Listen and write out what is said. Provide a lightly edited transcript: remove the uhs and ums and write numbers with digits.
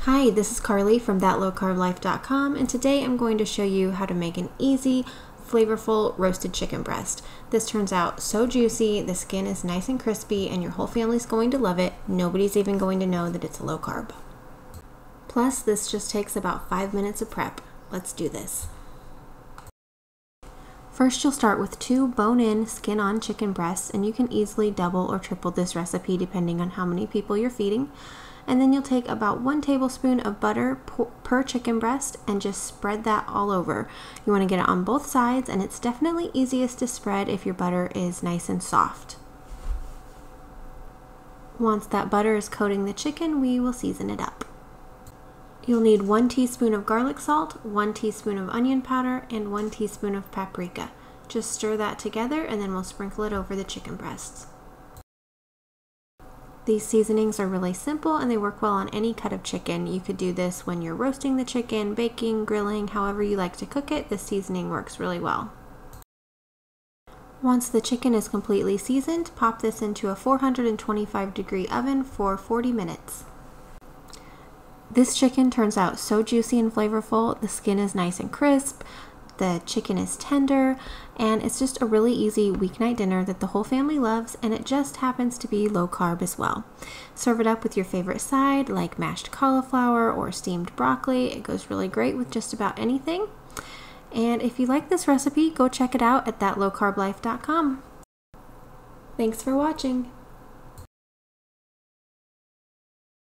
Hi, this is Carly from thatlowcarblife.com, and today I'm going to show you how to make an easy, flavorful roasted chicken breast. This turns out so juicy, the skin is nice and crispy, and your whole family's going to love it. Nobody's even going to know that it's low carb. Plus, this just takes about 5 minutes of prep. Let's do this. First, you'll start with 2 bone-in, skin-on chicken breasts, and you can easily double or triple this recipe depending on how many people you're feeding. And then you'll take about 1 tablespoon of butter per chicken breast and just spread that all over. You want to get it on both sides, and it's definitely easiest to spread if your butter is nice and soft. Once that butter is coating the chicken, we will season it up. You'll need 1 teaspoon of garlic salt, 1 teaspoon of onion powder, and 1 teaspoon of paprika. Just stir that together and then we'll sprinkle it over the chicken breasts. These seasonings are really simple and they work well on any cut of chicken. You could do this when you're roasting the chicken, baking, grilling, however you like to cook it. This seasoning works really well. Once the chicken is completely seasoned, pop this into a 425-degree oven for 40 minutes. This chicken turns out so juicy and flavorful. The skin is nice and crisp, the chicken is tender, and it's just a really easy weeknight dinner that the whole family loves, and it just happens to be low carb as well. Serve it up with your favorite side like mashed cauliflower or steamed broccoli. It goes really great with just about anything. And if you like this recipe, go check it out at thatlowcarblife.com. Thanks for watching.